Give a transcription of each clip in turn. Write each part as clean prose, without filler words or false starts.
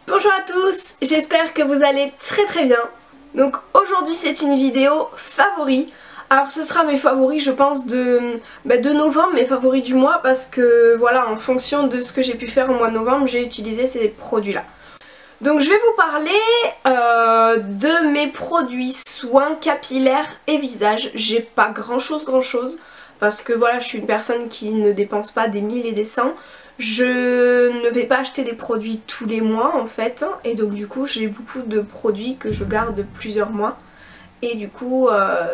Bonjour à tous, j'espère que vous allez très bien. Donc aujourd'hui c'est une vidéo favoris. Alors ce sera mes favoris je pense de novembre, mes favoris du mois, parce que voilà, en fonction de ce que j'ai pu faire au mois de novembre, j'ai utilisé ces produits là. Donc je vais vous parler de mes produits soins capillaires et visage. J'ai pas grand chose parce que voilà, je suis une personne qui ne dépense pas des 1000 et des 100. Je ne vais pas acheter des produits tous les mois en fait, et donc du coup j'ai beaucoup de produits que je garde plusieurs mois. Et du coup,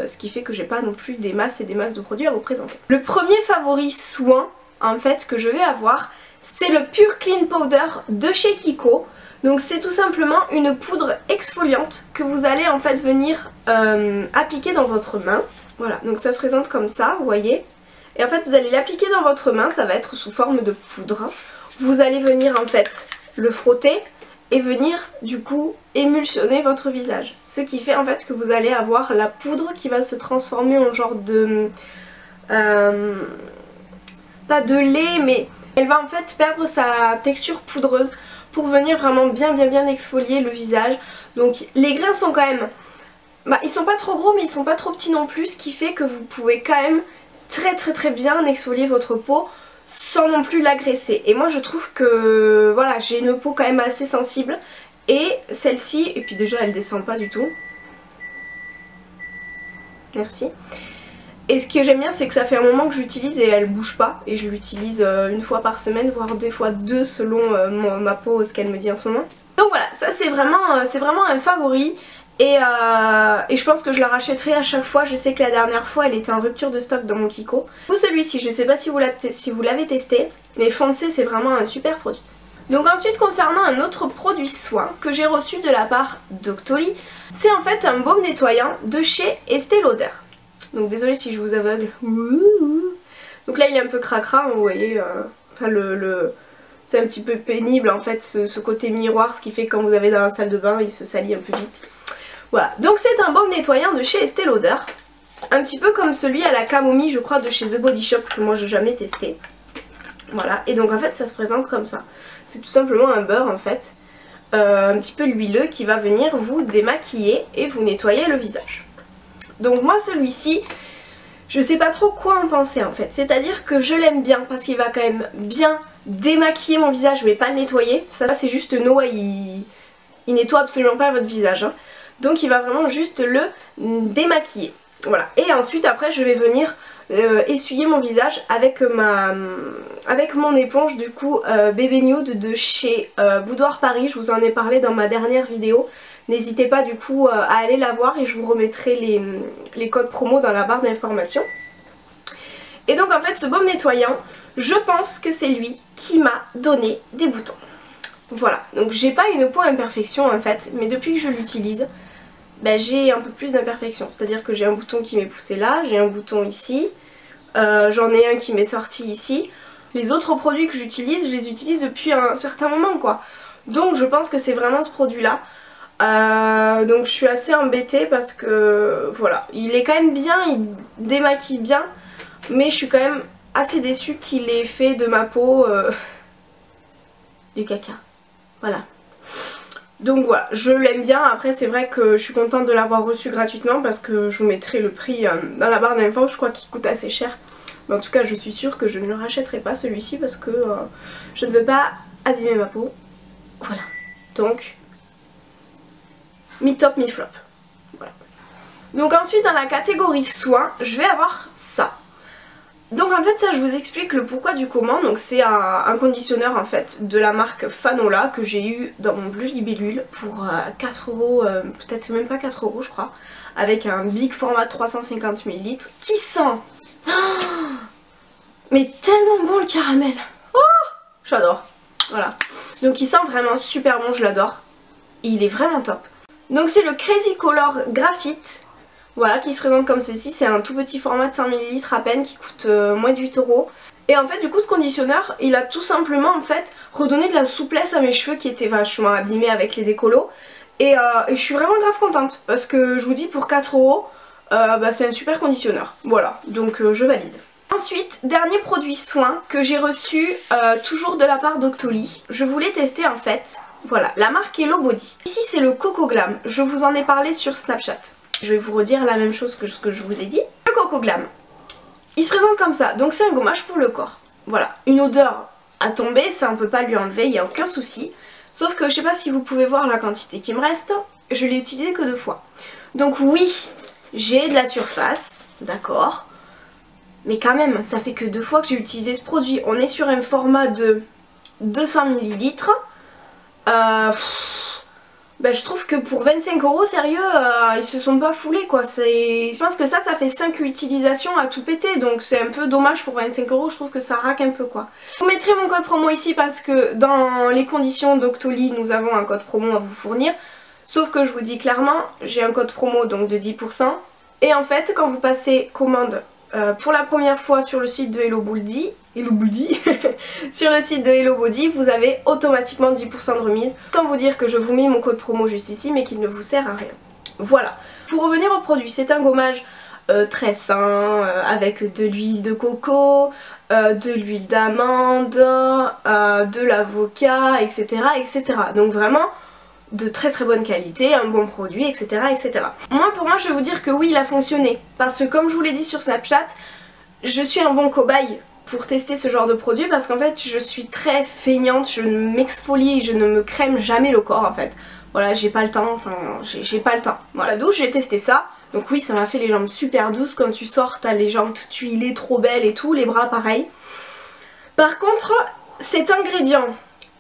ce qui fait que j'ai pas non plus des masses et des masses de produits à vous présenter. Le premier favori soin en fait que je vais avoir, c'est le Pure Clean Powder de chez Kiko. Donc c'est tout simplement une poudre exfoliante que vous allez en fait venir appliquer dans votre main. Voilà, donc ça se présente comme ça, vous voyez. Et en fait vous allez l'appliquer dans votre main, ça va être sous forme de poudre. Vous allez venir en fait le frotter et venir du coup émulsionner votre visage. Ce qui fait en fait que vous allez avoir la poudre qui va se transformer en genre de... pas de lait, mais elle va en fait perdre sa texture poudreuse pour venir vraiment bien exfolier le visage. Donc les grains sont quand même... ils sont pas trop gros mais ils sont pas trop petits non plus, ce qui fait que vous pouvez quand même très bien exfolier votre peau sans non plus l'agresser. Et moi je trouve que voilà, j'ai une peau quand même assez sensible, et celle-ci, et puis déjà elle descend pas du tout. Merci. Et ce que j'aime bien, c'est que ça fait un moment que j'utilise et elle bouge pas, et je l'utilise une fois par semaine, voire des fois deux selon ma peau, ce qu'elle me dit en ce moment. Donc voilà, ça c'est vraiment un favori. Et je pense que je la rachèterai à chaque fois. Je sais que la dernière fois elle était en rupture de stock dans mon Kiko. Ou celui-ci, je sais pas si vous l'avez testé, mais foncez, c'est vraiment un super produit. Donc ensuite, concernant un autre produit soin que j'ai reçu de la part d'Octoly, c'est en fait un baume nettoyant de chez Estée Lauder. Donc désolée si je vous aveugle. Donc là il est un peu cracra, vous voyez, c'est un petit peu pénible en fait ce côté miroir, ce qui fait que quand vous avez dans la salle de bain il se salit un peu vite. Voilà, donc c'est un baume nettoyant de chez Estée Lauder, un petit peu comme celui à la camomille je crois de chez The Body Shop que moi j'ai jamais testé. Voilà, et donc en fait ça se présente comme ça. C'est tout simplement un beurre en fait, un petit peu huileux qui va venir vous démaquiller et vous nettoyer le visage. Donc moi celui-ci, je sais pas trop quoi en penser en fait. C'est à dire que je l'aime bien parce qu'il va quand même bien démaquiller mon visage mais pas le nettoyer. Ça c'est juste no, il nettoie absolument pas votre visage hein. Donc il va vraiment juste le démaquiller. Voilà. Et ensuite après je vais venir essuyer mon visage avec mon éponge du coup Bébé Nude de chez Boudoir Paris. Je vous en ai parlé dans ma dernière vidéo. N'hésitez pas du coup à aller la voir et je vous remettrai les codes promo dans la barre d'informations. Et donc en fait ce baume nettoyant, je pense que c'est lui qui m'a donné des boutons. Voilà, donc j'ai pas une peau imperfection en fait, mais depuis que je l'utilise, j'ai un peu plus d'imperfection. C'est-à-dire que j'ai un bouton qui m'est poussé là, j'ai un bouton ici, j'en ai un qui m'est sorti ici. Les autres produits que j'utilise, je les utilise depuis un certain moment quoi. Donc je pense que c'est vraiment ce produit là. Donc je suis assez embêtée parce que voilà, il est quand même bien, il démaquille bien, mais je suis quand même assez déçue qu'il ait fait de ma peau du caca. Voilà. Donc voilà, je l'aime bien. Après c'est vrai que je suis contente de l'avoir reçu gratuitement parce que je vous mettrai le prix dans la barre d'infos, je crois qu'il coûte assez cher. Mais en tout cas je suis sûre que je ne le rachèterai pas celui-ci parce que je ne veux pas abîmer ma peau. Voilà. Donc, mi-top, mi-flop. Voilà. Donc ensuite dans la catégorie soins, je vais avoir ça. Donc en fait ça je vous explique le pourquoi du comment. Donc c'est un conditionneur en fait de la marque Fanola que j'ai eu dans mon Bleu Libellule pour 4 €, peut-être même pas 4 € je crois, avec un big format 350 ml qui sent mais tellement bon le caramel. Oh, j'adore. Voilà. Donc il sent vraiment super bon, je l'adore. Il est vraiment top. Donc c'est le Crazy Color Graphite. Voilà, qui se présente comme ceci. C'est un tout petit format de 100 ml à peine qui coûte moins de 8 €. Et en fait du coup ce conditionneur il a tout simplement en fait redonné de la souplesse à mes cheveux qui étaient vachement abîmés avec les décolos. Et je suis vraiment grave contente parce que je vous dis pour 4 €, c'est un super conditionneur. Voilà, donc je valide. Ensuite, dernier produit soin que j'ai reçu toujours de la part d'Octoly. Je voulais tester en fait Voilà, la marque Hello Body. Ici c'est le Coco Glam, je vous en ai parlé sur Snapchat. Je vais vous redire la même chose que ce que je vous ai dit. Le Coco Glam, il se présente comme ça, donc c'est un gommage pour le corps. Voilà, une odeur à tomber, ça on peut pas lui enlever, il n'y a aucun souci. Sauf que je sais pas si vous pouvez voir la quantité qui me reste, je l'ai utilisé que 2 fois. Donc oui, j'ai de la surface, d'accord. Mais quand même, ça fait que 2 fois que j'ai utilisé ce produit. On est sur un format de 200 ml. Ben, je trouve que pour 25 €, sérieux, ils se sont pas foulés quoi. Je pense que ça fait 5 utilisations à tout péter. Donc c'est un peu dommage pour 25 €, je trouve que ça raque un peu quoi. Je vous mettrai mon code promo ici parce que dans les conditions d'Octoly, nous avons un code promo à vous fournir. Sauf que je vous dis clairement, j'ai un code promo donc de 10%. Et en fait, quand vous passez commande pour la première fois sur le site de Hello Body, sur le site de Hello Body, vous avez automatiquement 10% de remise. Autant vous dire que je vous mets mon code promo juste ici, mais qu'il ne vous sert à rien. Voilà. Pour revenir au produit, c'est un gommage très sain, avec de l'huile de coco, de l'huile d'amande, de l'avocat, etc., etc. Donc vraiment de très très bonne qualité, un bon produit, etc., etc. Pour moi, je vais vous dire que oui, il a fonctionné. Parce que comme je vous l'ai dit sur Snapchat, je suis un bon cobaye pour tester ce genre de produit parce qu'en fait je suis très feignante, je ne m'exfolie, je ne me crème jamais le corps en fait. Voilà, j'ai pas le temps, j'ai pas le temps. Voilà, la douche, j'ai testé ça. Donc oui, ça m'a fait les jambes super douces. Quand tu sors, t'as les jambes toutes huilées, trop belles et tout, les bras pareil. Par contre, cet ingrédient,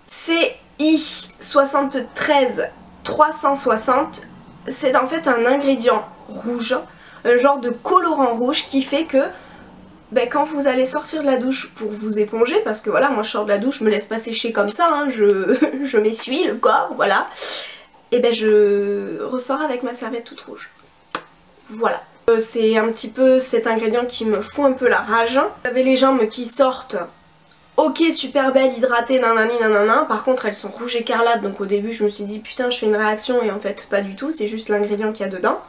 c'est I73 360, c'est en fait un ingrédient rouge, un genre de colorant rouge qui fait que quand vous allez sortir de la douche pour vous éponger, parce que voilà, moi je sors de la douche, je me laisse pas sécher comme ça, hein, je m'essuie le corps, voilà, et je ressors avec ma serviette toute rouge. Voilà. C'est un petit peu cet ingrédient qui me fout un peu la rage. Vous avez les jambes qui sortent. Ok, super belle, hydratée, nanani nanana, par contre elles sont rouges écarlates, donc au début je me suis dit putain je fais une réaction et en fait pas du tout, c'est juste l'ingrédient qu'il y a dedans.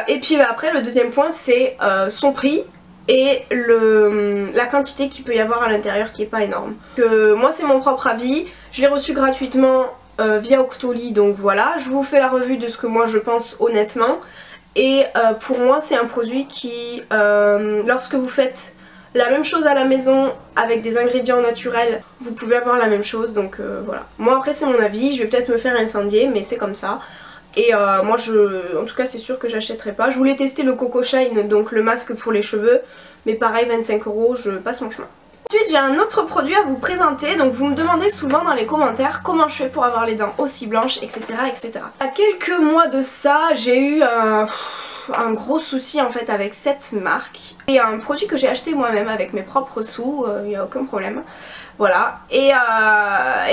Et puis après le deuxième point c'est son prix et la quantité qu'il peut y avoir à l'intérieur qui est pas énorme. Moi c'est mon propre avis, je l'ai reçu gratuitement via Octoly, donc voilà, je vous fais la revue de ce que moi je pense honnêtement. Et pour moi c'est un produit qui, lorsque vous faites la même chose à la maison avec des ingrédients naturels, vous pouvez avoir la même chose, donc voilà. Moi après c'est mon avis, je vais peut-être me faire incendier mais c'est comme ça. Et moi en tout cas c'est sûr que j'achèterai pas. Je voulais tester le Coco Shine, donc le masque pour les cheveux, mais pareil 25 €, je passe mon chemin. Ensuite j'ai un autre produit à vous présenter, donc vous me demandez souvent dans les commentaires comment je fais pour avoir les dents aussi blanches, etc., etc. À quelques mois de ça j'ai eu un gros souci en fait avec cette marque. Et un produit que j'ai acheté moi-même avec mes propres sous, il n'y a aucun problème. Voilà, et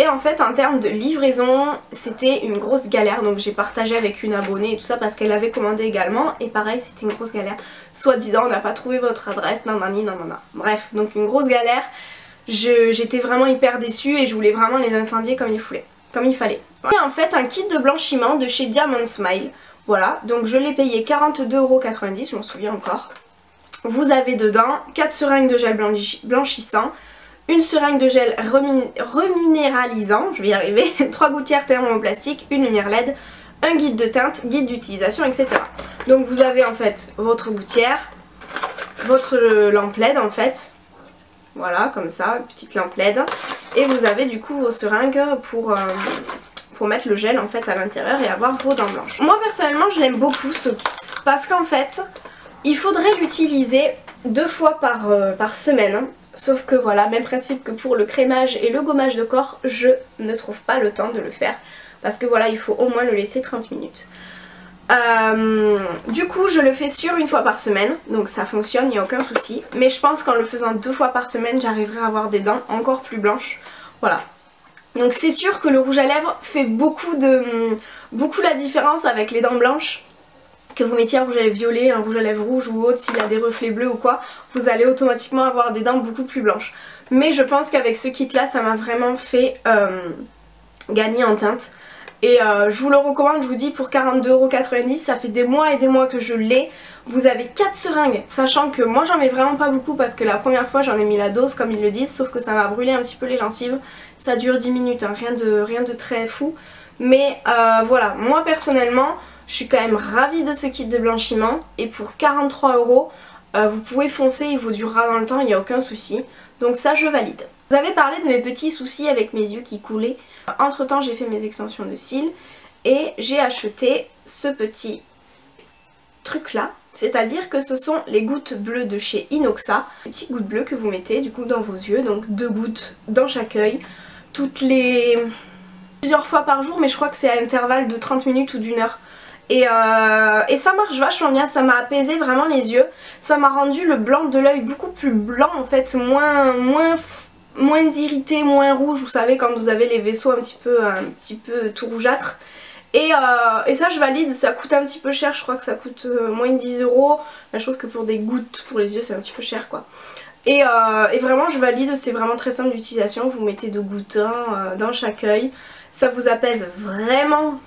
en fait en termes de livraison c'était une grosse galère, donc j'ai partagé avec une abonnée et tout ça parce qu'elle avait commandé également et pareil c'était une grosse galère, soit disant on n'a pas trouvé votre adresse, nanani nanana, bref, donc une grosse galère. J'étais vraiment hyper déçue et je voulais vraiment les incendier comme il fallait. Et en fait un kit de blanchiment de chez Diamond Smile, voilà, donc je l'ai payé 42,90 €, je m'en souviens encore. Vous avez dedans 4 seringues de gel blanchissant, une seringue de gel reminéralisant, je vais y arriver, 3 gouttières thermoplastique, une lumière LED, un guide de teinte, guide d'utilisation, etc. Donc vous avez en fait votre gouttière, votre lampe LED en fait, voilà comme ça, une petite lampe LED, et vous avez du coup vos seringues pour mettre le gel en fait à l'intérieur et avoir vos dents blanches. Moi personnellement je l'aime beaucoup ce kit, parce qu'en fait il faudrait l'utiliser 2 fois par semaine. Sauf que voilà, même principe que pour le crémage et le gommage de corps, je ne trouve pas le temps de le faire. Parce que voilà, il faut au moins le laisser 30 minutes. Du coup, je le fais sur 1 fois par semaine, donc ça fonctionne, il n'y a aucun souci. Mais je pense qu'en le faisant 2 fois par semaine, j'arriverai à avoir des dents encore plus blanches. Voilà. Donc c'est sûr que le rouge à lèvres fait beaucoup la différence avec les dents blanches. Que vous mettiez un rouge à lèvres violet, un rouge à lèvres rouge ou autre, s'il a des reflets bleus ou quoi, vous allez automatiquement avoir des dents beaucoup plus blanches. Mais je pense qu'avec ce kit là, ça m'a vraiment fait gagner en teinte. Et je vous le recommande, je vous dis pour 42,90 €, ça fait des mois et des mois que je l'ai. Vous avez 4 seringues, sachant que moi j'en mets vraiment pas beaucoup parce que la première fois j'en ai mis la dose comme ils le disent, sauf que ça m'a brûlé un petit peu les gencives. Ça dure 10 minutes, hein, rien de très fou. Mais voilà, moi personnellement je suis quand même ravie de ce kit de blanchiment et pour 43 €, vous pouvez foncer, il vous durera dans le temps, il n'y a aucun souci. Donc ça je valide. Vous avez parlé de mes petits soucis avec mes yeux qui coulaient. Entre temps j'ai fait mes extensions de cils et j'ai acheté ce petit truc là. C'est-à-dire que ce sont les gouttes bleues de chez Inoxa. Les petites gouttes bleues que vous mettez du coup dans vos yeux, donc 2 gouttes dans chaque œil. Toutes les... plusieurs fois par jour, mais je crois que c'est à intervalle de 30 minutes ou d'1 heure. Et ça marche vachement bien, ça m'a apaisé vraiment les yeux. Ça m'a rendu le blanc de l'œil beaucoup plus blanc en fait, moins irrité, moins rouge. Vous savez quand vous avez les vaisseaux un petit peu tout rougeâtres. Et ça je valide, ça coûte un petit peu cher, je crois que ça coûte moins de 10 €. Je trouve que pour des gouttes pour les yeux c'est un petit peu cher quoi. Et vraiment je valide, c'est vraiment très simple d'utilisation, vous mettez 2 gouttes dans chaque œil. Ça vous apaise vraiment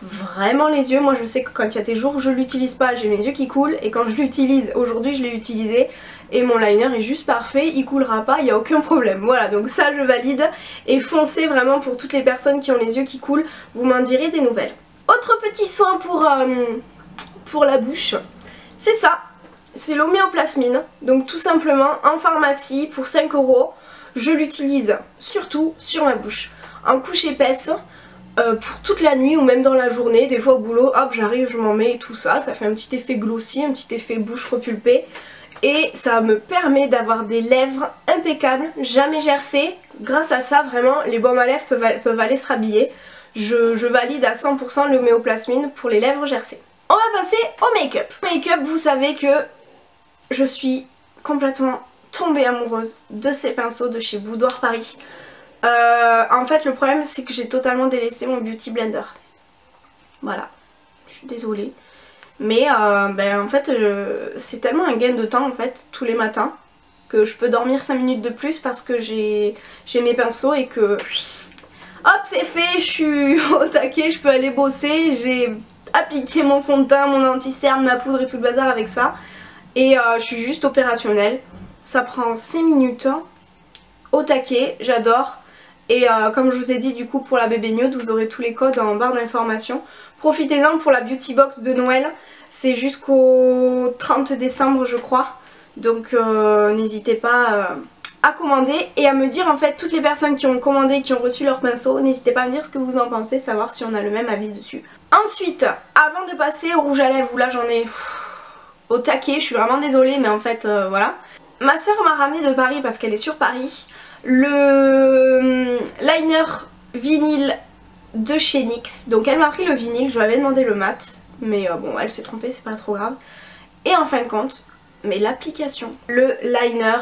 les yeux. Moi je sais que quand il y a des jours où je l'utilise pas, j'ai mes yeux qui coulent. Et quand je l'utilise, aujourd'hui je l'ai utilisé et mon liner est juste parfait, il coulera pas, il n'y a aucun problème. Voilà, donc ça je valide. Et foncez vraiment pour toutes les personnes qui ont les yeux qui coulent, vous m'en direz des nouvelles. Autre petit soin pour la bouche, c'est ça. C'est l'homéoplasmine. Donc tout simplement en pharmacie pour 5 €. Je l'utilise surtout sur ma bouche. En couche épaisse. Pour toute la nuit ou même dans la journée, des fois au boulot, hop j'arrive, je m'en mets et tout ça, ça fait un petit effet glossy, un petit effet bouche repulpée et ça me permet d'avoir des lèvres impeccables, jamais gercées. Grâce à ça vraiment les baumes à lèvres peuvent aller se rhabiller. Je valide à 100% l'homéoplasmine pour les lèvres gercées. On va passer au make-up. Make-up, vous savez que je suis complètement tombée amoureuse de ces pinceaux de chez Boudoir Paris. En fait le problème c'est que j'ai totalement délaissé mon beauty blender. Voilà, je suis désolée. Mais en fait c'est tellement un gain de temps en fait tous les matins que je peux dormir 5 minutes de plus parce que j'ai mes pinceaux et que hop c'est fait, je suis au taquet, je peux aller bosser. J'ai appliqué mon fond de teint, mon anti-cerne, ma poudre et tout le bazar avec ça. Et je suis juste opérationnelle. Ça prend 5 minutes au taquet, j'adore. Et comme je vous ai dit du coup pour la Bébé Nude, vous aurez tous les codes en barre d'informations. Profitez-en pour la Beauty Box de Noël, c'est jusqu'au 30 décembre je crois. Donc n'hésitez pas à commander et à me dire en fait toutes les personnes qui ont commandé, qui ont reçu leur pinceau, n'hésitez pas à me dire ce que vous en pensez, savoir si on a le même avis dessus. Ensuite, avant de passer au rouge à lèvres où là j'en ai au taquet, je suis vraiment désolée mais en fait voilà. Ma soeur m'a ramené de Paris parce qu'elle est sur Paris le liner vinyle de chez NYX. Donc elle m'a pris le vinyle, je lui avais demandé le mat, mais bon elle s'est trompée, c'est pas trop grave. Et en fin de compte, mais l'application, le liner,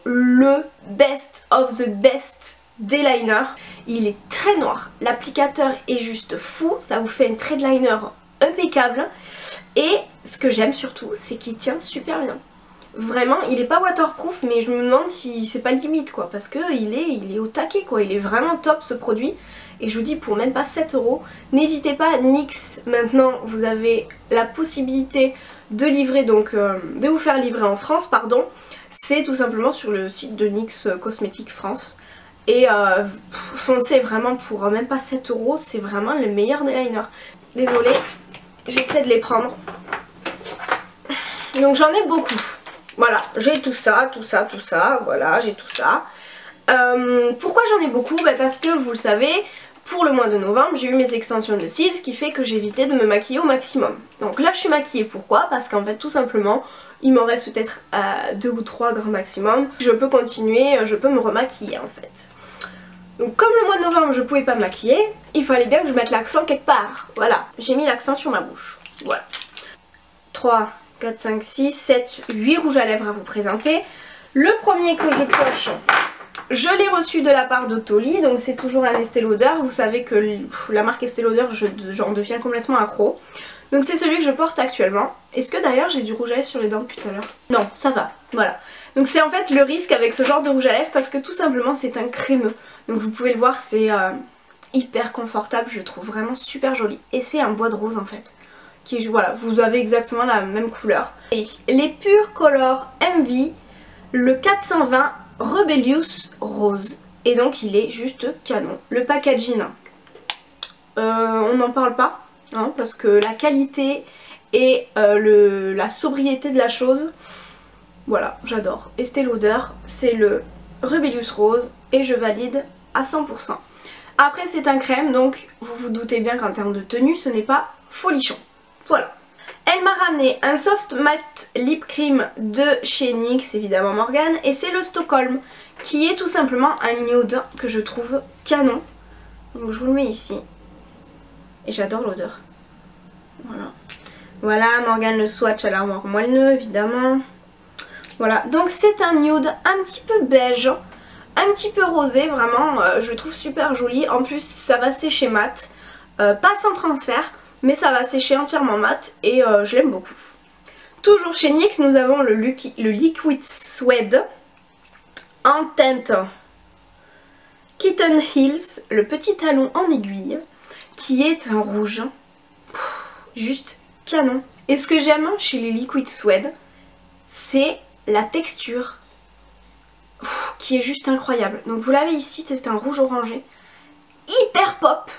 le best of the best des liners, il est très noir, l'applicateur est juste fou, ça vous fait un trait de liner impeccable. Et ce que j'aime surtout, c'est qu'il tient super bien. Vraiment, il est pas waterproof mais je me demande si c'est pas limite quoi, parce que il est au taquet quoi, il est vraiment top ce produit. Et je vous dis pour même pas 7 €, n'hésitez pas, NYX maintenant vous avez la possibilité de livrer, donc de vous faire livrer en France pardon. C'est tout simplement sur le site de NYX Cosmétiques France. Et foncez vraiment pour même pas 7 €, c'est vraiment le meilleur des liners. Désolée, j'essaie de les prendre. Donc j'en ai beaucoup. Voilà, j'ai tout ça, voilà, j'ai tout ça. Pourquoi j'en ai beaucoup? Parce que vous le savez, pour le mois de novembre, j'ai eu mes extensions de cils, ce qui fait que j'ai évité de me maquiller au maximum. Donc là je suis maquillée, pourquoi? Parce qu'en fait tout simplement, il m'en reste peut-être 2 ou 3 grand maximum. Je peux continuer, je peux me remaquiller en fait. Donc comme le mois de novembre je pouvais pas me maquiller, il fallait bien que je mette l'accent quelque part. Voilà, j'ai mis l'accent sur ma bouche. Voilà. 3, 4, 5, 6, 7, 8 rouges à lèvres à vous présenter. Le premier que je coche, je l'ai reçu de la part d'Octoly, donc c'est toujours un Estée Lauder. Vous savez que la marque Estée Lauder, j'en deviens complètement accro. Donc c'est celui que je porte actuellement. Est-ce que d'ailleurs j'ai du rouge à lèvres sur les dents depuis tout à l'heure? Non, ça va, voilà. Donc c'est en fait le risque avec ce genre de rouge à lèvres parce que tout simplement c'est un crémeux. Donc vous pouvez le voir, c'est hyper confortable, je le trouve vraiment super joli. Et c'est un bois de rose en fait. Qui, voilà, vous avez exactement la même couleur. Et les Pure Color MV, le 420 Rebellious Rose. Et donc il est juste canon. Le packaging on n'en parle pas, hein, parce que la qualité et la sobriété de la chose, voilà, j'adore. Estée Lauder, c'est le Rubidius Rose et je valide à 100%. Après c'est un crème, donc vous vous doutez bien qu'en termes de tenue, ce n'est pas folichon. Voilà. Elle m'a ramené un soft matte lip cream de chez NYX, évidemment Morgane, et c'est le Stockholm, qui est tout simplement un nude que je trouve canon. Donc je vous le mets ici. Et j'adore l'odeur. Voilà. Voilà, Morgane le swatch à l'armoire moelleux, évidemment. Voilà, donc c'est un nude un petit peu beige, un petit peu rosé, vraiment, je le trouve super joli. En plus, ça va sécher mat, pas sans transfert, mais ça va sécher entièrement mat et je l'aime beaucoup. Toujours chez NYX, nous avons le Liquid Suede en teinte Kitten Heels, le petit talon en aiguille, qui est un rouge juste canon. Et ce que j'aime chez les Liquid Suede, c'est la texture qui est juste incroyable. Donc vous l'avez ici, c'est un rouge orangé, hyper pop,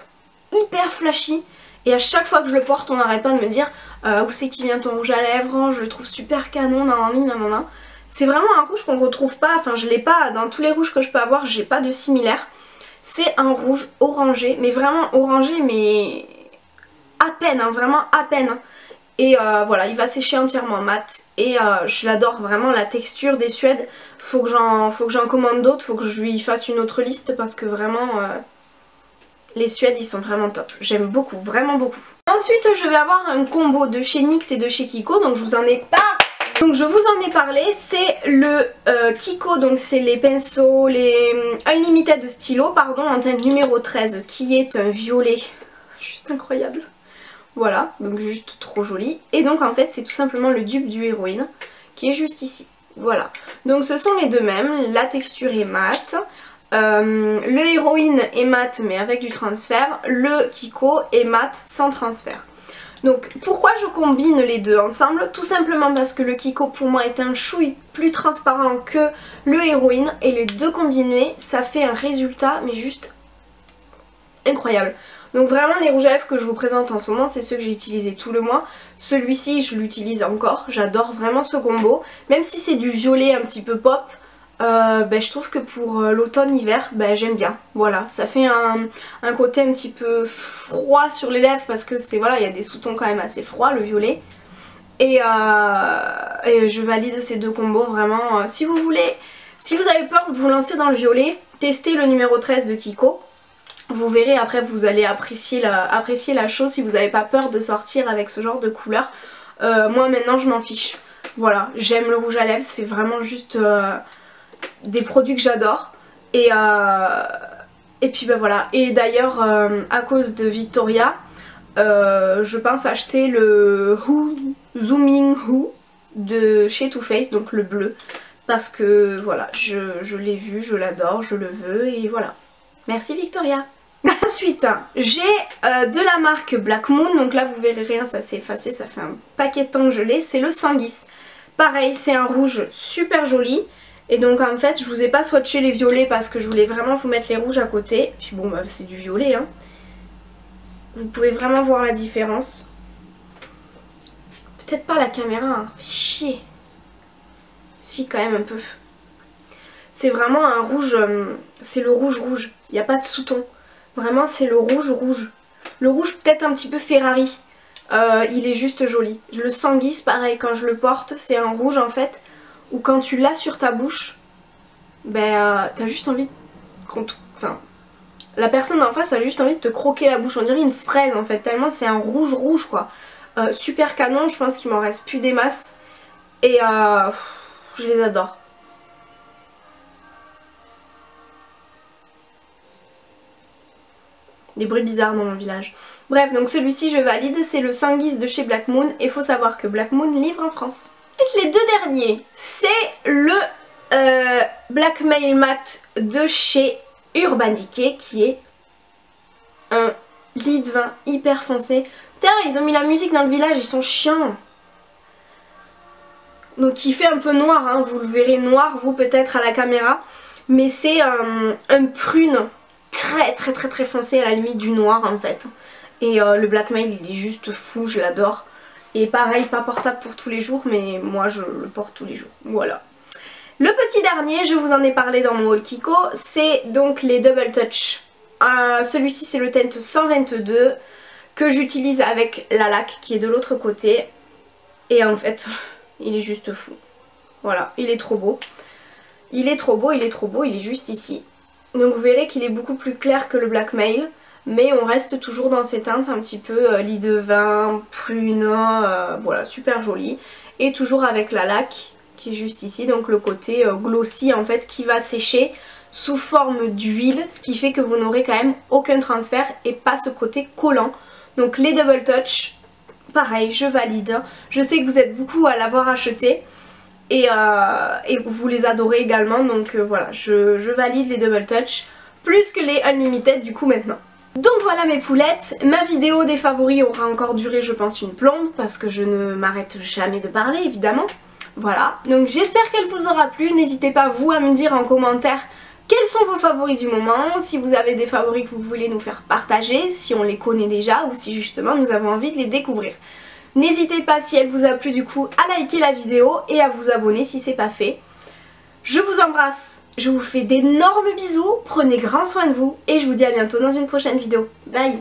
hyper flashy. Et à chaque fois que je le porte, on n'arrête pas de me dire où c'est qui vient ton rouge à lèvres, je le trouve super canon, nanana. C'est vraiment un rouge qu'on ne retrouve pas, enfin je l'ai pas, dans tous les rouges que je peux avoir, j'ai pas de similaire. C'est un rouge orangé, mais vraiment orangé, mais à peine, hein, vraiment à peine. Et voilà, il va sécher entièrement mat et je l'adore vraiment, la texture des Suèdes. Faut que j'en commande d'autres, faut que je lui fasse une autre liste parce que vraiment les Suèdes ils sont vraiment top. J'aime beaucoup, vraiment beaucoup. Ensuite je vais avoir un combo de chez NYX et de chez Kiko, donc je vous en ai parlé. C'est le Kiko, donc c'est les pinceaux, les Unlimited stylo, pardon, en teinte numéro 13 qui est un violet juste incroyable. Voilà, donc juste trop joli. Et donc en fait c'est tout simplement le dupe du Héroïne qui est juste ici. Voilà, donc ce sont les deux mêmes, la texture est mate, le Héroïne est mat mais avec du transfert, le Kiko est mat sans transfert. Donc pourquoi je combine les deux ensemble? Tout simplement parce que le Kiko pour moi est un chouille plus transparent que le Héroïne et les deux combinés ça fait un résultat mais juste incroyable. Donc vraiment les rouges à lèvres que je vous présente en ce moment c'est ceux que j'ai utilisés tout le mois. Celui-ci je l'utilise encore, j'adore vraiment ce combo. Même si c'est du violet un petit peu pop, je trouve que pour l'automne-hiver j'aime bien. Voilà, ça fait un côté un petit peu froid sur les lèvres parce que c'est voilà, il y a des sous-tons quand même assez froids le violet. Et je valide ces deux combos vraiment. Si vous avez peur de vous lancer dans le violet, testez le numéro 13 de Kiko. Vous verrez, après vous allez apprécier la chose si vous n'avez pas peur de sortir avec ce genre de couleur. Moi maintenant je m'en fiche. Voilà, j'aime le rouge à lèvres, c'est vraiment juste des produits que j'adore. Et puis voilà. Et d'ailleurs à cause de Victoria, je pense acheter le Zooming Who de chez Too Faced, donc le bleu. Parce que voilà, je l'ai vu, je l'adore, je le veux et voilà. Merci Victoria. Ensuite, j'ai de la marque Black Moon, donc là vous verrez rien, ça s'est effacé, ça fait un paquet de temps que je l'ai, c'est le Sanguis. Pareil, c'est un rouge super joli, et donc en fait je vous ai pas swatché les violets parce que je voulais vraiment vous mettre les rouges à côté, puis bon c'est du violet hein. Vous pouvez vraiment voir la différence. Peut-être pas la caméra, hein. Chier. Si quand même un peu. C'est vraiment un rouge, c'est le rouge rouge, il n'y a pas de sous-ton. Vraiment c'est le rouge rouge. Le rouge peut-être un petit peu Ferrari. Il est juste joli. Le Sanguis pareil quand je le porte c'est un rouge en fait où quand tu l'as sur ta bouche t'as juste envie enfin la personne en face a juste envie de te croquer la bouche. On dirait une fraise en fait tellement c'est un rouge rouge quoi. Super canon, je pense qu'il m'en reste plus des masses. Et je les adore. Des bruits bizarres dans mon village. Bref, donc celui-ci je valide, c'est le Sanguis de chez Black Moon et il faut savoir que Black Moon livre en France. Et les deux derniers, c'est le Black Mail Matte de chez Urban Decay qui est un lit de vin hyper foncé. Putain, ils ont mis la musique dans le village, ils sont chiants. Donc il fait un peu noir, hein, vous le verrez noir vous peut-être à la caméra. Mais c'est un prune très foncé, à la limite du noir en fait. Et le Blackmail il est juste fou, je l'adore. Et pareil, pas portable pour tous les jours, mais moi je le porte tous les jours, voilà. Le petit dernier, je vous en ai parlé dans mon haul Kiko, c'est donc les Double Touch. Celui-ci c'est le teint 122 que j'utilise avec la laque qui est de l'autre côté. Et en fait, il est juste fou. Voilà, il est trop beau. Il est trop beau, il est trop beau, il est juste ici. Donc vous verrez qu'il est beaucoup plus clair que le Blackmail. Mais on reste toujours dans ces teintes un petit peu lit de vin, prune, voilà, super joli. Et toujours avec la laque qui est juste ici, donc le côté glossy en fait qui va sécher sous forme d'huile. Ce qui fait que vous n'aurez quand même aucun transfert et pas ce côté collant. Donc les Double Touch, pareil, je valide. Je sais que vous êtes beaucoup à l'avoir acheté. Et vous les adorez également, donc voilà, je valide les Double Touch plus que les Unlimited du coup maintenant. Donc voilà mes poulettes, ma vidéo des favoris aura encore duré je pense une plombe parce que je ne m'arrête jamais de parler évidemment. Voilà, donc j'espère qu'elle vous aura plu, n'hésitez pas vous à me dire en commentaire quels sont vos favoris du moment, si vous avez des favoris que vous voulez nous faire partager, si on les connaît déjà ou si justement nous avons envie de les découvrir. N'hésitez pas si elle vous a plu du coup à liker la vidéo et à vous abonner si c'est pas fait. Je vous embrasse, je vous fais d'énormes bisous, prenez grand soin de vous et je vous dis à bientôt dans une prochaine vidéo. Bye!